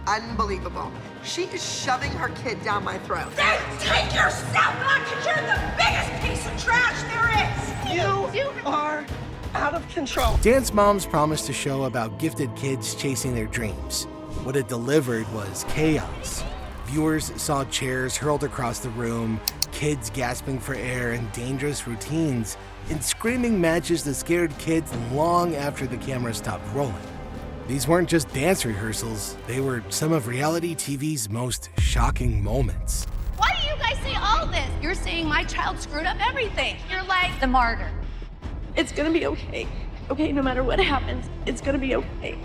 unbelievable. She is shoving her kid down my throat. Then take yourself out, because you're the biggest piece of trash there is! You are out of control. Dance Moms promised a show about gifted kids chasing their dreams. What it delivered was chaos. Viewers saw chairs hurled across the room, kids gasping for air, and dangerous routines, and screaming matches that scared kids long after the camera stopped rolling. These weren't just dance rehearsals, they were some of reality TV's most shocking moments. Why do you guys say all this? You're saying my child screwed up everything. You're like the martyr. It's gonna be okay. Okay, no matter what happens, it's gonna be okay.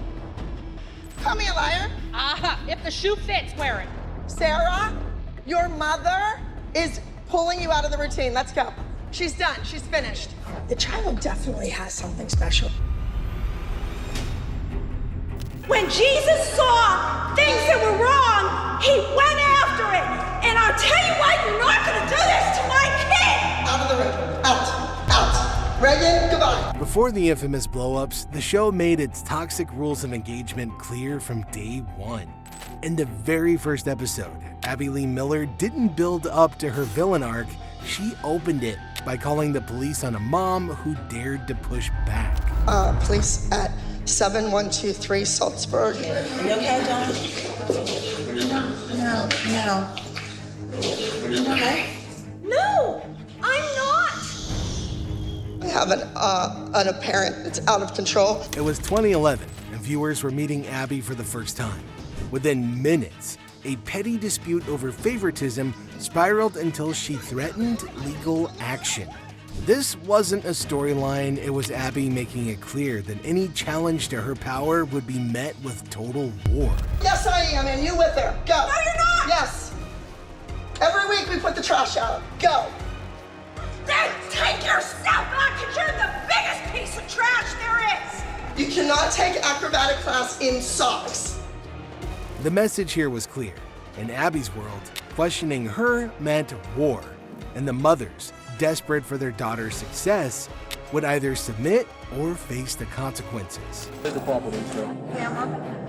Call me a liar. Aha, if the shoe fits, wear it. Sarah, your mother is pulling you out of the routine. Let's go. She's done. She's finished. The child definitely has something special. When Jesus saw things that were wrong, he went after it. And I'll tell you what, you're not gonna do this to my kid! Out of the room. Out. Reagan, goodbye. Before the infamous blow-ups, the show made its toxic rules of engagement clear from day one. In the very first episode, Abby Lee Miller didn't build up to her villain arc, she opened it by calling the police on a mom who dared to push back. Police at 7123 Salzburg. Are you okay, Dawn? No. Okay? No, I'm not! I have an apparent that's out of control. It was 2011, and viewers were meeting Abby for the first time. Within minutes, a petty dispute over favoritism spiraled until she threatened legal action. This wasn't a storyline, it was Abby making it clear that any challenge to her power would be met with total war. Yes, I am, and you with her. Go. No, you're not! Yes. Every week we put the trash out. Go. Then take yourself out, because you're the biggest piece of trash there is! You cannot take acrobatic class in socks. The message here was clear. In Abby's world, questioning her meant war, and the mothers, desperate for their daughter's success, would either submit or face the consequences. There's the property, so. All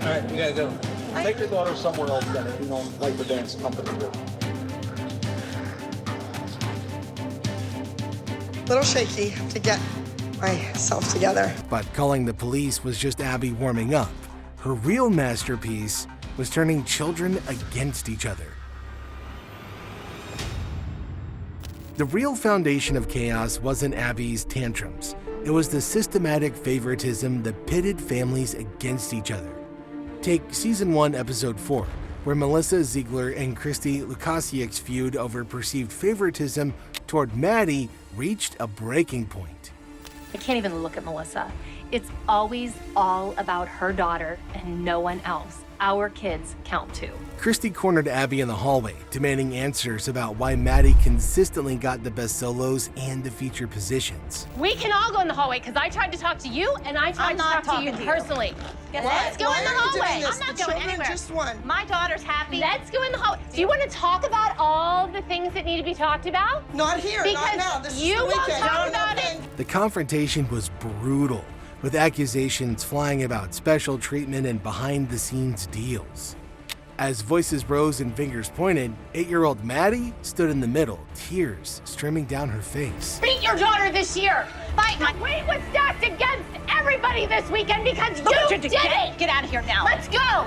right, you gotta go. Take your daughter somewhere else then, if you don't like the dance company. Little shaky to get myself together. But calling the police was just Abby warming up. Her real masterpiece was turning children against each other. The real foundation of chaos wasn't Abby's tantrums. It was the systematic favoritism that pitted families against each other. Take Season 1, Episode 4, where Melissa Ziegler and Christy Lukasiak's feud over perceived favoritism toward Maddie reached a breaking point. I can't even look at Melissa. It's always all about her daughter and no one else. Our kids count too. Christy cornered Abby in the hallway, demanding answers about why Maddie consistently got the best solos and the feature positions. We can all go in the hallway because I tried to talk to you and I tried to talk to you personally. Let's go in the hallway. I'm not going anywhere. Just one. My daughter's happy. Let's go in the hallway. Do you want to talk about all the things that need to be talked about? Not here, Because not now. This you is the won't weekend. talk about it. The confrontation was brutal, with accusations flying about special treatment and behind-the-scenes deals. As voices rose and fingers pointed, 8-year-old Maddie stood in the middle, tears streaming down her face. Beat your daughter this year. Fight. My weight was stacked against everybody this weekend because you did it. Get out of here now. Let's go.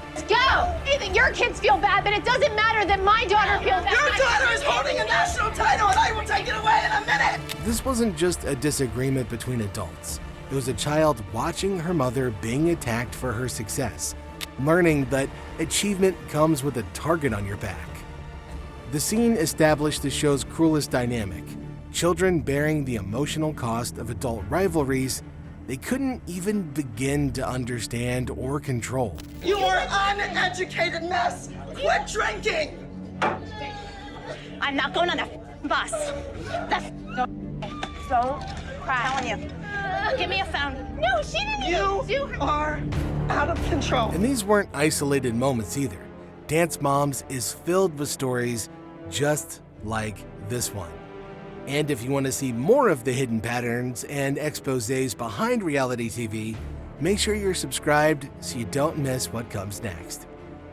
Let's go. Your kids feel bad, but it doesn't matter that my daughter feels bad. Your daughter is holding a national title, and I will take it away in a minute. This wasn't just a disagreement between adults. It was a child watching her mother being attacked for her success, learning that achievement comes with a target on your back. The scene established the show's cruelest dynamic: children bearing the emotional cost of adult rivalries they couldn't even begin to understand or control. You are an uneducated mess. Quit drinking. I'm not going on the bus. Don't cry. I'm telling you. Give me a phone. No, she didn't even do her. You are out of control. And these weren't isolated moments either. Dance Moms is filled with stories just like this one. And if you want to see more of the hidden patterns and exposés behind reality TV, Make sure you're subscribed so you don't miss what comes next.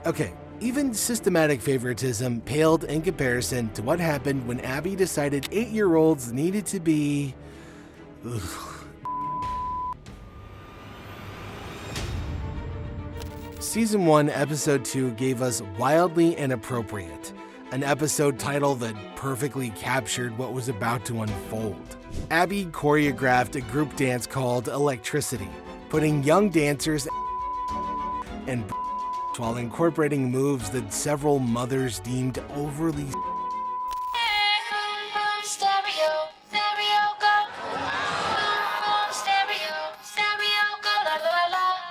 Okay, even systematic favoritism paled in comparison to what happened when Abby decided 8-year-olds needed to be... Season 1, Episode 2 gave us Wildly Inappropriate, an episode title that perfectly captured what was about to unfold. Abby choreographed a group dance called Electricity, putting young dancers and while incorporating moves that several mothers deemed overly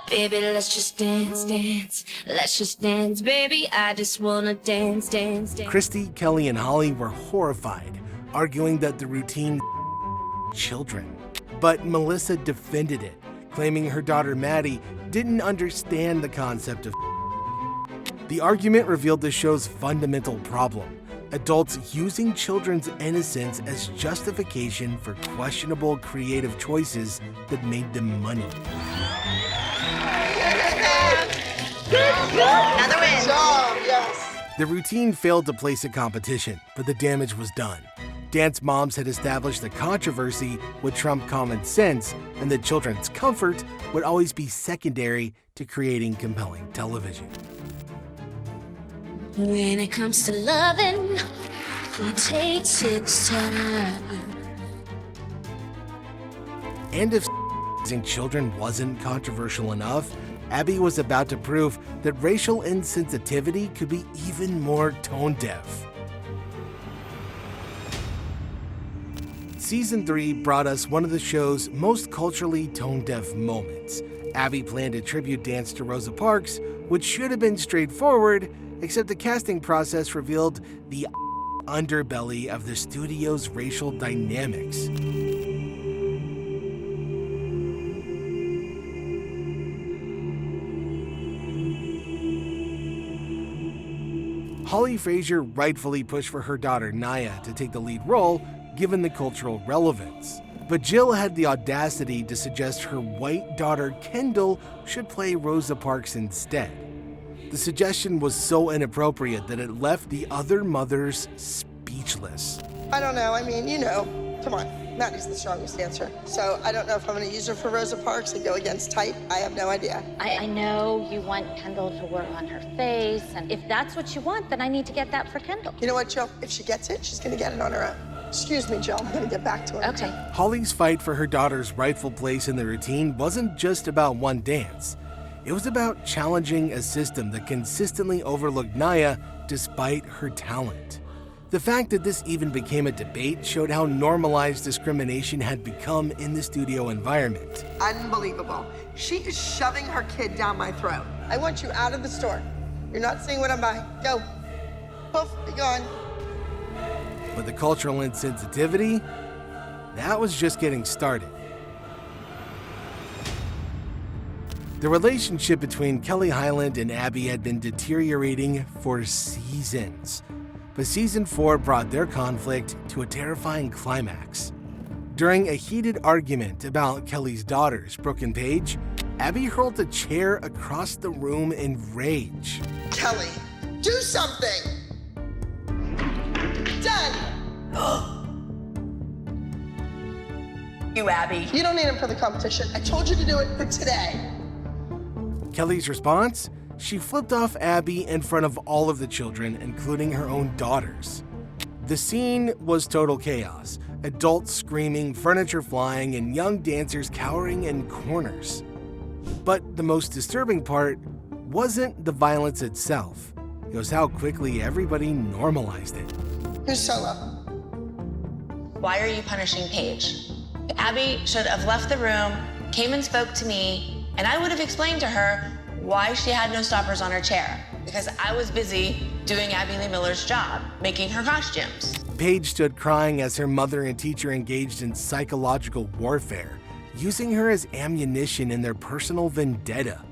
Baby, let's just dance, dance. Let's just dance, baby. I just wanna dance, dance, dance. Christy, Kelly, and Holly were horrified, arguing that the routine children. But Melissa defended it, claiming her daughter Maddie didn't understand the concept of. The argument revealed the show's fundamental problem: adults using children's innocence as justification for questionable creative choices that made them money. Another win. Good job, yes. The routine failed to place a competition, but the damage was done. Dance moms had established that controversy would trump common sense, and that children's comfort would always be secondary to creating compelling television. When it comes to loving, it takes its time. And if raising children wasn't controversial enough, Abby was about to prove that racial insensitivity could be even more tone-deaf. Season 3 brought us one of the show's most culturally tone-deaf moments. Abby planned a tribute dance to Rosa Parks, which should have been straightforward, except the casting process revealed the underbelly of the studio's racial dynamics. Holly Frazier rightfully pushed for her daughter Naya to take the lead role, given the cultural relevance. But Jill had the audacity to suggest her white daughter Kendall should play Rosa Parks instead. The suggestion was so inappropriate that it left the other mothers speechless. I don't know. I mean, you know, come on. Maddie's the strongest dancer. So I don't know if I'm going to use her for Rosa Parks and go against type. I have no idea. I know you want Kendall to work on her face, and if that's what you want, then I need to get that for Kendall. You know what, Jill? If she gets it, she's going to get it on her own. Excuse me, Jill. I'm going to get back to her. Okay. Holly's fight for her daughter's rightful place in the routine wasn't just about one dance. It was about challenging a system that consistently overlooked Naya despite her talent. The fact that this even became a debate showed how normalized discrimination had become in the studio environment. Unbelievable. She is shoving her kid down my throat. I want you out of the store. You're not seeing what I'm buying. Go. Poof, be gone. But the cultural insensitivity, that was just getting started. The relationship between Kelly Hyland and Abby had been deteriorating for seasons. But Season 4 brought their conflict to a terrifying climax. During a heated argument about Kelly's daughters, Brooke and Paige, Abby hurled a chair across the room in rage. Kelly, do something! Done! You, Abby. You don't need him for the competition. I told you to do it for today. Kelly's response? She flipped off Abby in front of all of the children, including her own daughters. The scene was total chaos. Adults screaming, furniture flying, and young dancers cowering in corners. But the most disturbing part wasn't the violence itself. It was how quickly everybody normalized it. Who's solo? Why are you punishing Paige? Abby should have left the room, came and spoke to me, and I would have explained to her why she had no stoppers on her chair. Because I was busy doing Abby Lee Miller's job, making her costumes. Paige stood crying as her mother and teacher engaged in psychological warfare, using her as ammunition in their personal vendetta.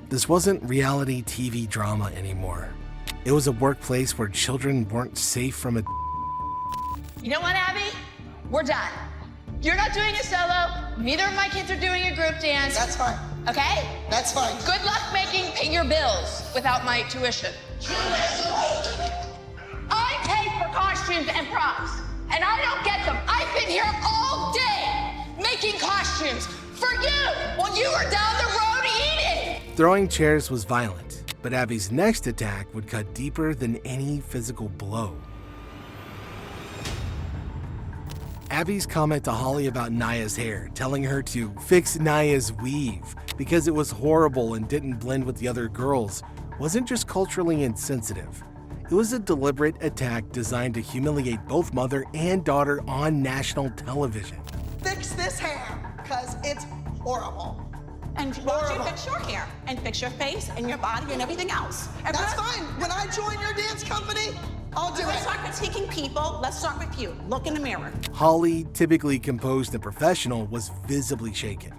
This wasn't reality TV drama anymore. It was a workplace where children weren't safe from it. You know what, Abby? We're done. You're not doing a solo. Neither of my kids are doing a group dance. That's fine. okay? That's fine. Good luck paying your bills without my tuition. I pay for costumes and props, and I don't get them. I've been here all day making costumes for you while you were down the road eating. Throwing chairs was violent, but Abby's next attack would cut deeper than any physical blow. Abby's comment to Holly about Naya's hair, telling her to fix Naya's weave because it was horrible and didn't blend with the other girls, wasn't just culturally insensitive. It was a deliberate attack designed to humiliate both mother and daughter on national television. Fix this hair, because it's horrible. And why don't you fix your hair and fix your face and your body and everything else? And That's fine. When I join your dance company, I'll do let's it. start critiquing people. Let's start with you. Look in the mirror. Holly, typically composed and professional, was visibly shaken.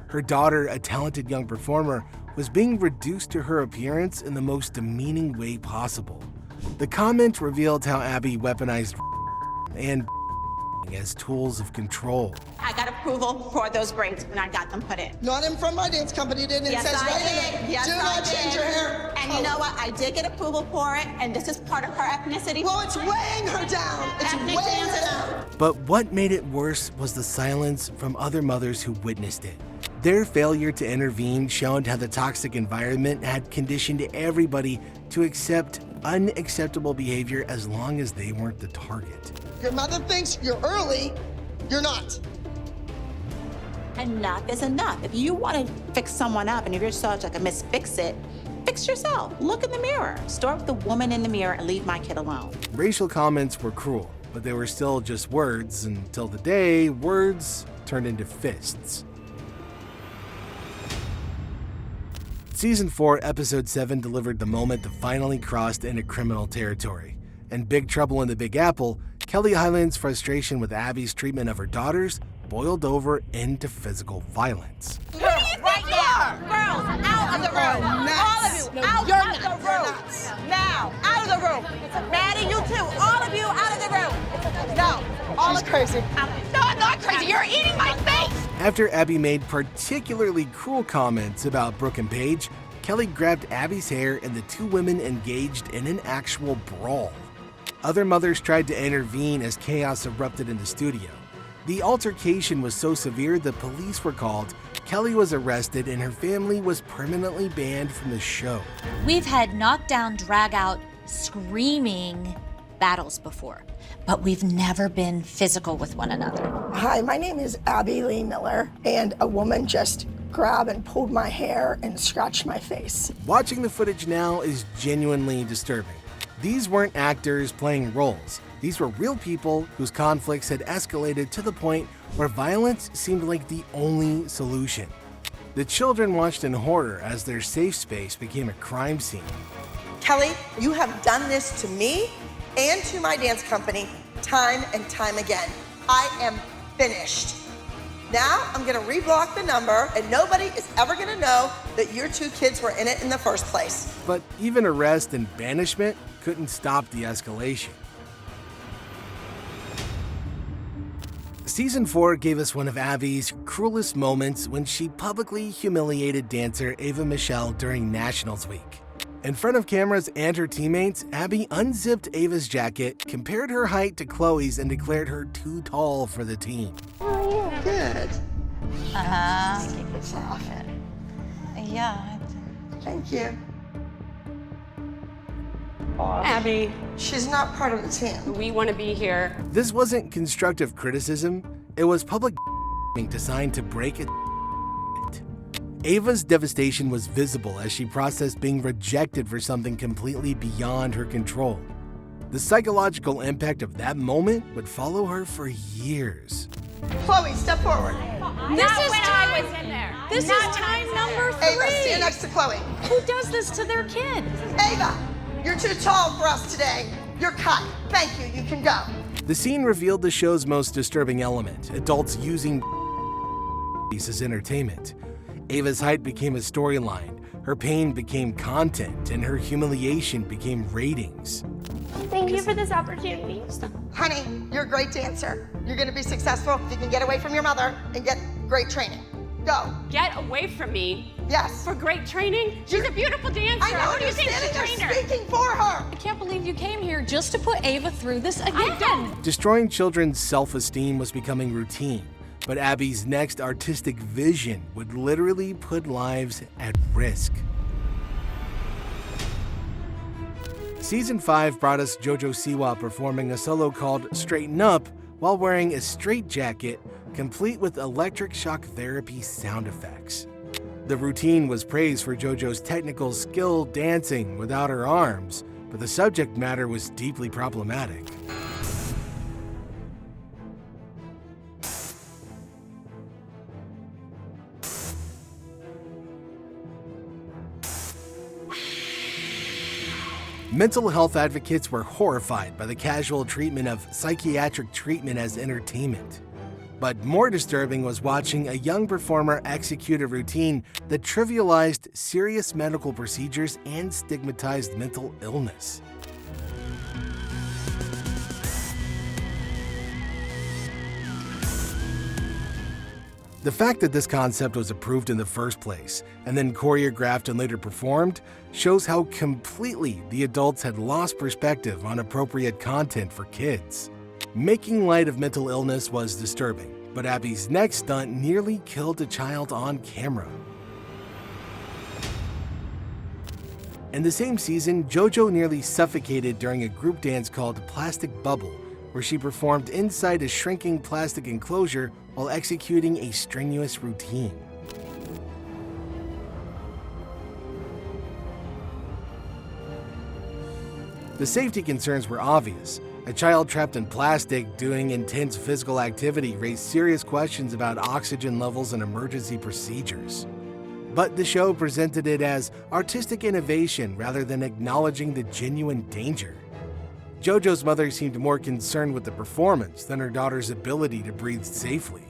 Her daughter, a talented young performer, was being reduced to her appearance in the most demeaning way possible. The comment revealed how Abby weaponized and as tools of control. I got approval for those braids when I got them put in. Not in from my dance company, didn't it? Yes, It says I right did. in it. Yes, Do I not did. change your hair. And you know what? I did get approval for it, and this is part of her ethnicity. Well, it's weighing her down. It's Ethnic weighing her dancer. down. But what made it worse was the silence from other mothers who witnessed it. Their failure to intervene showed how the toxic environment had conditioned everybody to accept unacceptable behavior as long as they weren't the target. Your mother thinks you're early. You're not. Enough is enough. If you want to fix someone up, and if you're such like a Miss Fix-It, fix yourself. Look in the mirror. Start with the woman in the mirror and leave my kid alone. Racial comments were cruel, but they were still just words until the day words turned into fists. Season 4, Episode 7 delivered the moment that finally crossed into criminal territory. In Big Trouble in the Big Apple, Kelly Hyland's frustration with Abby's treatment of her daughters boiled over into physical violence. Right now. Girls, out of the room. All of you, out of the room. Now, out of the room. Maddie, you too. All of you, out of the room. No. She's crazy. No, I'm not crazy. You're eating my face. After Abby made particularly cruel comments about Brooke and Paige, Kelly grabbed Abby's hair and the two women engaged in an actual brawl. Other mothers tried to intervene as chaos erupted in the studio. The altercation was so severe the police were called, Kelly was arrested, and her family was permanently banned from the show. We've had knockdown, drag-out, screaming battles before, but we've never been physical with one another. Hi, my name is Abby Lee Miller, and a woman just grabbed and pulled my hair and scratched my face. Watching the footage now is genuinely disturbing. These weren't actors playing roles. These were real people whose conflicts had escalated to the point where violence seemed like the only solution. The children watched in horror as their safe space became a crime scene. Kelly, you have done this to me and to my dance company time and time again. I am finished. Now I'm gonna reblock the number and nobody is ever gonna know that your two kids were in it in the first place. But even arrest and banishment couldn't stop the escalation. Season 4 gave us one of Abby's cruelest moments when she publicly humiliated dancer Ava Michelle during Nationals Week. In front of cameras and her teammates, Abby unzipped Ava's jacket, compared her height to Chloe's, and declared her too tall for the team. Good. Take this off. Yeah. Thank you. Abby, She's not part of the team. we want to be here. This wasn't constructive criticism, it was public designed to break it. Ava's devastation was visible as she processed being rejected for something completely beyond her control. The psychological impact of that moment would follow her for years. Chloe, step forward. This is time. This is time number 3. Ava, stand next to Chloe. Who does this to their kid? Ava, you're too tall for us today. You're cut. Thank you. You can go. The scene revealed the show's most disturbing element, adults using as entertainment. Ava's height became a storyline, her pain became content, and her humiliation became ratings. Thank you for this opportunity. Honey, you're a great dancer. You're going to be successful if you can get away from your mother and get great training. Go. Get away from me. Yes. For great training? She's a beautiful dancer. I know, What do you think she trained her? speaking for her. I can't believe you came here just to put Ava through this again. Destroying children's self-esteem was becoming routine, but Abby's next artistic vision would literally put lives at risk. Season 5 brought us JoJo Siwa performing a solo called Straighten Up while wearing a straitjacket, complete with electric shock therapy sound effects. The routine was praised for JoJo's technical skill dancing without her arms, but the subject matter was deeply problematic. Mental health advocates were horrified by the casual treatment of psychiatric treatment as entertainment. But more disturbing was watching a young performer execute a routine that trivialized serious medical procedures and stigmatized mental illness. The fact that this concept was approved in the first place, and then choreographed and later performed, shows how completely the adults had lost perspective on appropriate content for kids. Making light of mental illness was disturbing, but Abby's next stunt nearly killed a child on camera. In the same season, JoJo nearly suffocated during a group dance called Plastic Bubble, where she performed inside a shrinking plastic enclosure while executing a strenuous routine. The safety concerns were obvious. A child trapped in plastic doing intense physical activity raised serious questions about oxygen levels and emergency procedures. But the show presented it as artistic innovation rather than acknowledging the genuine danger. JoJo's mother seemed more concerned with the performance than her daughter's ability to breathe safely.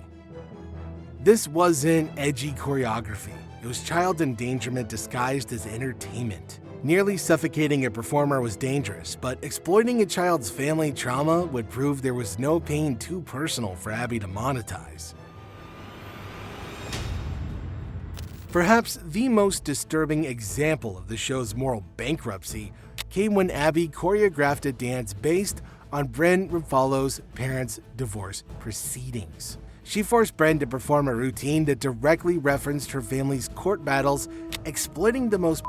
This wasn't edgy choreography. It was child endangerment disguised as entertainment. Nearly suffocating a performer was dangerous, but exploiting a child's family trauma would prove there was no pain too personal for Abby to monetize. Perhaps the most disturbing example of the show's moral bankruptcy came when Abby choreographed a dance based on Bren Ruffalo's parents' divorce proceedings. She forced Bren to perform a routine that directly referenced her family's court battles, exploiting the most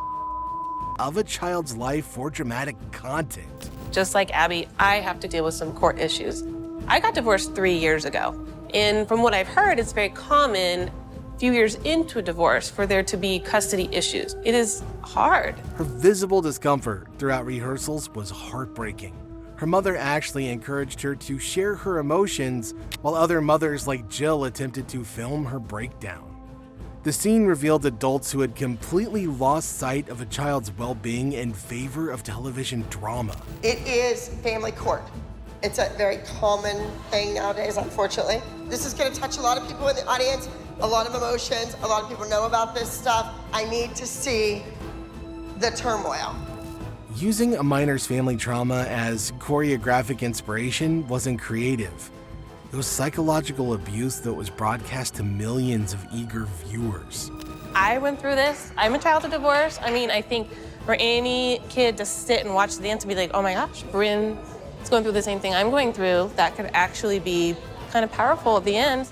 of a child's life for dramatic content. Just like Abby, I have to deal with some court issues. I got divorced 3 years ago, and from what I've heard, it's very common a few years into a divorce for there to be custody issues. It is hard. Her visible discomfort throughout rehearsals was heartbreaking. Her mother actually encouraged her to share her emotions, while other mothers like Jill attempted to film her breakdown. The scene revealed adults who had completely lost sight of a child's well-being in favor of television drama. It is family court. It's a very common thing nowadays, unfortunately. This is going to touch a lot of people in the audience, a lot of emotions. A lot of people know about this stuff. I need to see the turmoil. Using a minor's family trauma as choreographic inspiration wasn't creative. It was psychological abuse that was broadcast to millions of eager viewers. I went through this. I'm a child of divorce. I mean, I think for any kid to sit and watch the dance and be like, oh my gosh, Bryn is going through the same thing I'm going through, that could actually be kind of powerful at the end.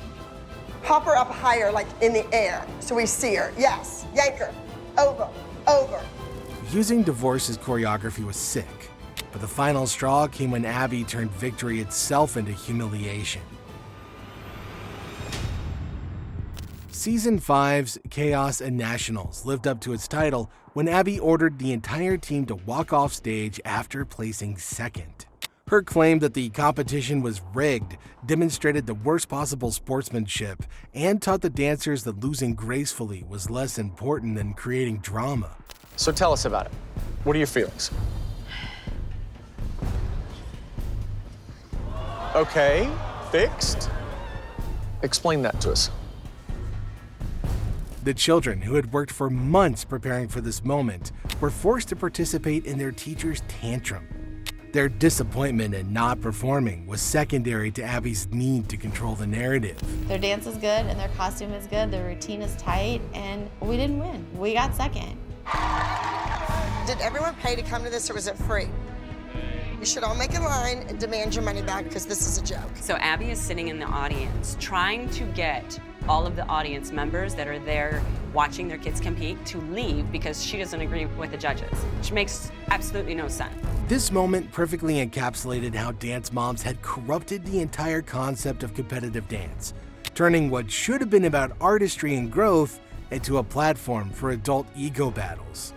Pop her up higher, like in the air, so we see her. Yes, yank her. Over, over. Using divorce as choreography was sick, but the final straw came when Abby turned victory itself into humiliation. Season 5's Chaos and Nationals lived up to its title when Abby ordered the entire team to walk off stage after placing second. Her claim that the competition was rigged demonstrated the worst possible sportsmanship and taught the dancers that losing gracefully was less important than creating drama. So tell us about it. What are your feelings? Okay, fixed. Explain that to us. The children, who had worked for months preparing for this moment, were forced to participate in their teacher's tantrum. Their disappointment in not performing was secondary to Abby's need to control the narrative. Their dance is good and their costume is good, their routine is tight, and we didn't win. We got second. Did everyone pay to come to this or was it free? You should all make a line and demand your money back because this is a joke. So Abby is sitting in the audience trying to get all of the audience members that are there watching their kids compete to leave because she doesn't agree with the judges, which makes absolutely no sense. This moment perfectly encapsulated how dance moms had corrupted the entire concept of competitive dance, turning what should have been about artistry and growth into a platform for adult ego battles.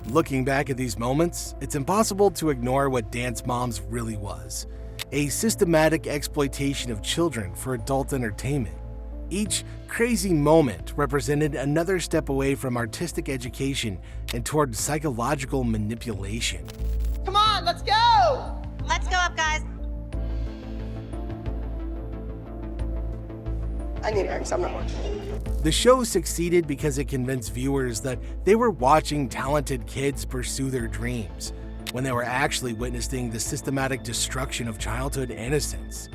Looking back at these moments, it's impossible to ignore what Dance Moms really was: a systematic exploitation of children for adult entertainment. Each crazy moment represented another step away from artistic education and toward psychological manipulation. Come on, let's go! Let's go up, guys. I need rings, I'm not watching. The show succeeded because it convinced viewers that they were watching talented kids pursue their dreams, when they were actually witnessing the systematic destruction of childhood innocence.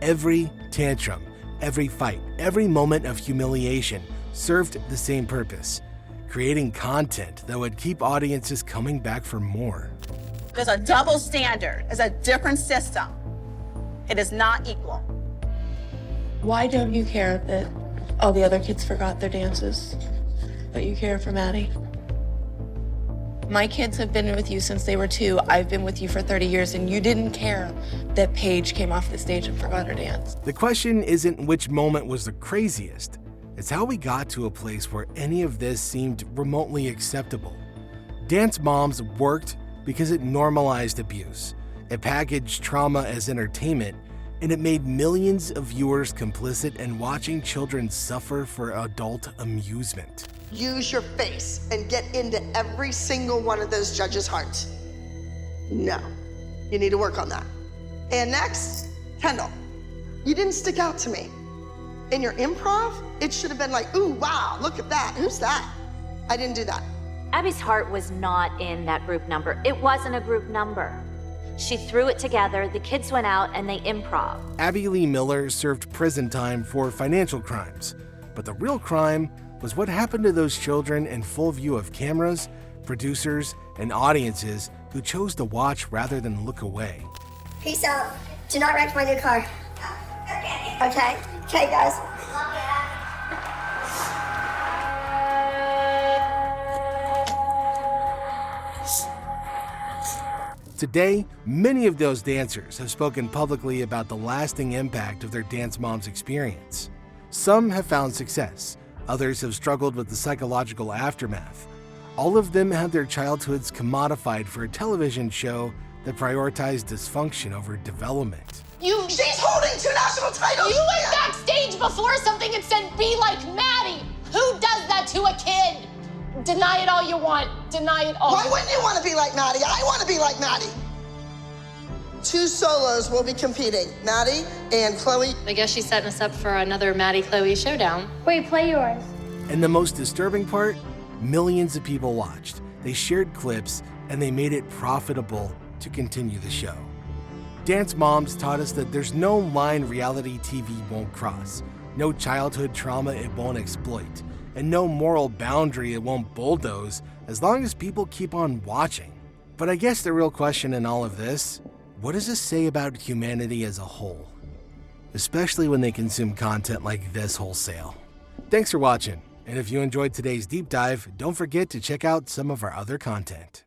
Every tantrum, every fight, every moment of humiliation served the same purpose: creating content that would keep audiences coming back for more. There's a double standard. It's a different system. It is not equal. Why don't you care that all the other kids forgot their dances, but you care for Maddie? My kids have been with you since they were 2. I've been with you for 30 years, and you didn't care that Paige came off the stage and forgot her dance. The question isn't which moment was the craziest, it's how we got to a place where any of this seemed remotely acceptable. Dance Moms worked because it normalized abuse, it packaged trauma as entertainment, and it made millions of viewers complicit in watching children suffer for adult amusement. Use your face and get into every single one of those judges' hearts. No, you need to work on that. And next, Kendall, you didn't stick out to me. In your improv, it should have been like, ooh, wow, look at that, who's that? I didn't do that. Abby's heart was not in that group number. It wasn't a group number. She threw it together, the kids went out, and they improv. Abby Lee Miller served prison time for financial crimes, but the real crime was what happened to those children in full view of cameras, producers, and audiences who chose to watch rather than look away. Peace out. Do not wreck my new car. Okay? Okay, guys. Today, many of those dancers have spoken publicly about the lasting impact of their Dance Moms experience. Some have found success, others have struggled with the psychological aftermath. All of them had their childhoods commodified for a television show that prioritized dysfunction over development. She's holding 2 national titles! You went backstage before something and said, be like Maddie! Who does that to a kid? Deny it all you want. Deny it all. Why wouldn't you want to be like Maddie? I want to be like Maddie. 2 solos will be competing, Maddie and Chloe. I guess she's setting us up for another Maddie-Chloe showdown. Wait, play yours. And the most disturbing part? Millions of people watched. They shared clips, and they made it profitable to continue the show. Dance Moms taught us that there's no line reality TV won't cross, no childhood trauma it won't exploit, and no moral boundary it won't bulldoze as long as people keep on watching. But I guess the real question in all of this, what does this say about humanity as a whole? Especially when they consume content like this wholesale. Thanks for watching, and if you enjoyed today's deep dive, don't forget to check out some of our other content.